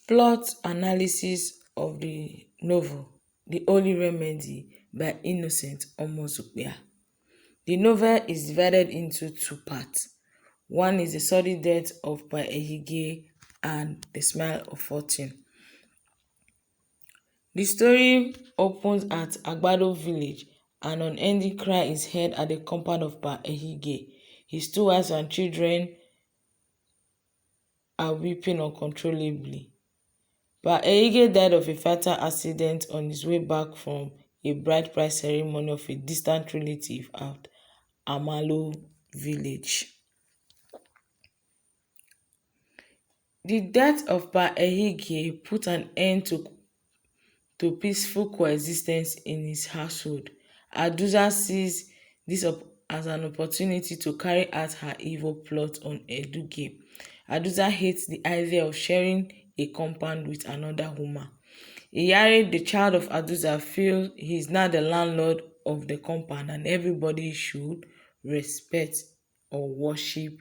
Plot analysis of the novel The Holy Remedy by Innocent Omozukwe. The novel is divided into two parts. One is the sudden death of Pa Ehige and the Smile of Fortune. The story opens at Agbado village. An unending cry is heard at the compound of Pa Ehige. His two wives and children are weeping uncontrollably. Pa Ehige died of a fatal accident on his way back from a bride price ceremony of a distant relative at Amalo village. The death of Pa Ehige put an end to peaceful coexistence in his household. Adusa sees this as an opportunity to carry out her evil plot on Eduge. Adusa hates the idea of sharing a compound with another woman. Iyare, the child of Adusa, feels he is now the landlord of the compound and everybody should respect or worship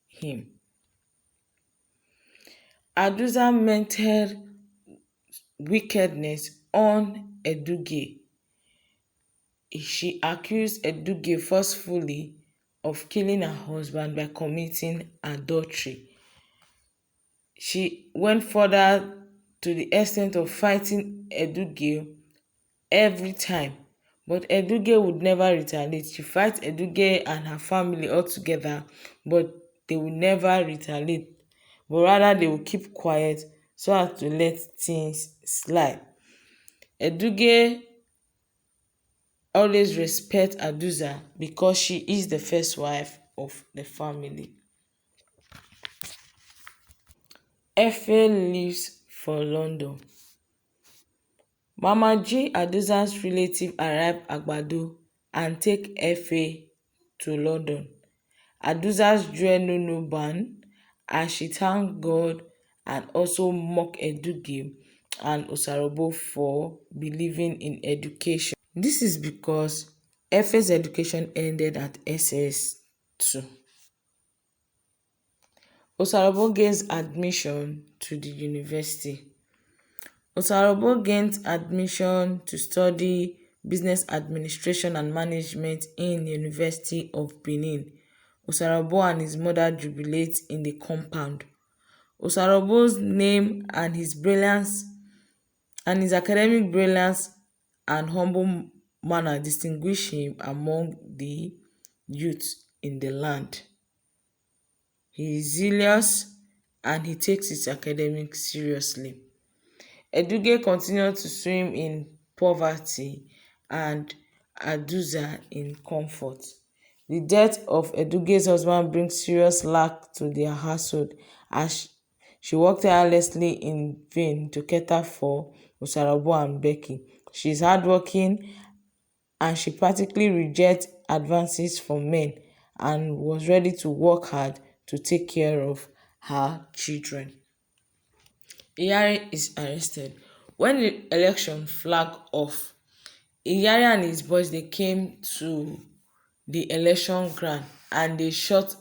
him. Adusa mentored wickedness on Eduge. She accused Eduge forcefully of killing her husband by committing adultery. She went further to the extent of fighting Eduge every time, but Eduge would never retaliate. She fights Eduge and her family all together, but they will never retaliate, but rather they will keep quiet so as to let things slide. Eduge always respect Adusa because she is the first wife of the family. Efe leaves for London. Mama G, Adusa's relative, arrive Agbado and take Efe to London. Adusa's joy no ban as she thank God and also mock Eduge and Osarobo for believing in education. This is because Efe's education ended at SS2. Osarobo gains admission to the university. Osarobo gains admission to study business administration and management in the University of Benin. Osarobo and his mother jubilate in the compound. Osarobo's name and his brilliance and his academic brilliance and humble manner distinguish him among the youths in the land. He is zealous and he takes his academics seriously. Eduge continued to swim in poverty and Adusa in comfort. The death of Eduge's husband brings serious lack to their household as she worked tirelessly in vain to cater for Osarobo and Becky. She is hardworking and she practically rejects advances from men and was ready to work hard to take care of her children. Iyare is arrested. When the election flagged off, Iyare and his boys they came to the election ground and they shot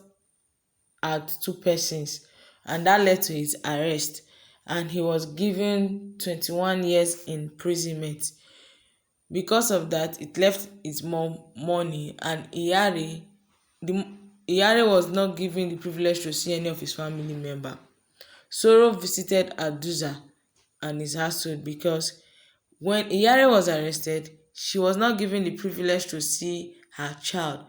at two persons and that led to his arrest and he was given 21 years imprisonment. Because of that, it left his mom money and the Iyare was not given the privilege to see any of his family member. Soro visited Adusa and his household because when Iyare was arrested, she was not given the privilege to see her child.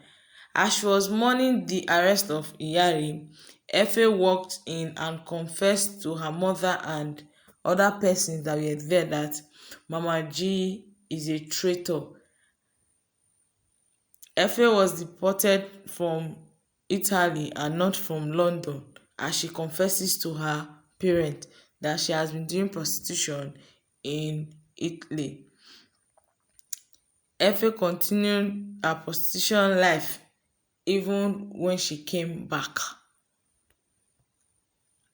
As she was mourning the arrest of Iyare, Efe walked in and confessed to her mother and other persons that were there that Mama G is a traitor. Efe was deported from Italy and not from London as she confesses to her parents that she has been doing prostitution in Italy. Efe continued her prostitution life even when she came back.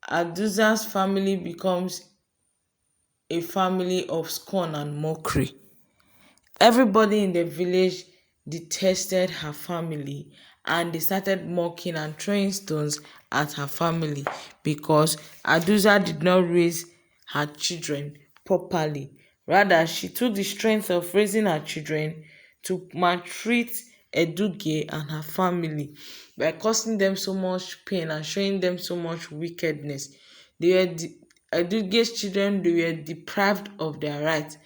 Adusa's family becomes a family of scorn and mockery. Everybody in the village detested her family and they started mocking and throwing stones at her family because Adusa did not raise her children properly. Rather, she took the strength of raising her children to maltreat Eduge and her family by causing them so much pain and showing them so much wickedness. Eduge's children, they were deprived of their rights.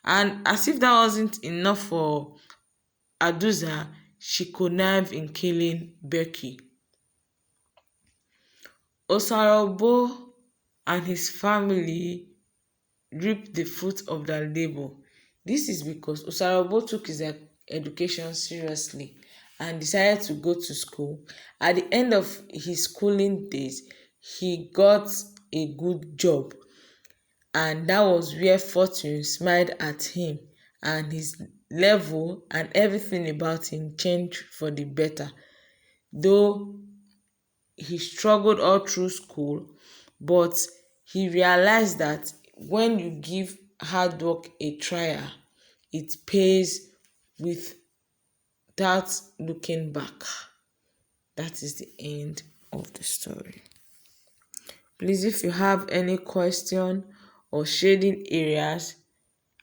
And as if that wasn't enough for Adusa, she connived in killing Becky. Osarogbo and his family reaped the fruit of their labor. This is because Osarogbo took his education seriously and decided to go to school. At the end of his schooling days, he got a good job, and that was where fortune smiled at him, and his level and everything about him changed for the better. Though he struggled all through school, but he realized that when you give hard work a trial, it pays without looking back. That is the end of the story. Please, if you have any question or shading areas,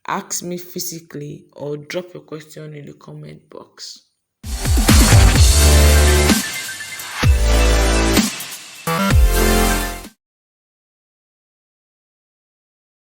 ask me physically or drop your question in the comment box.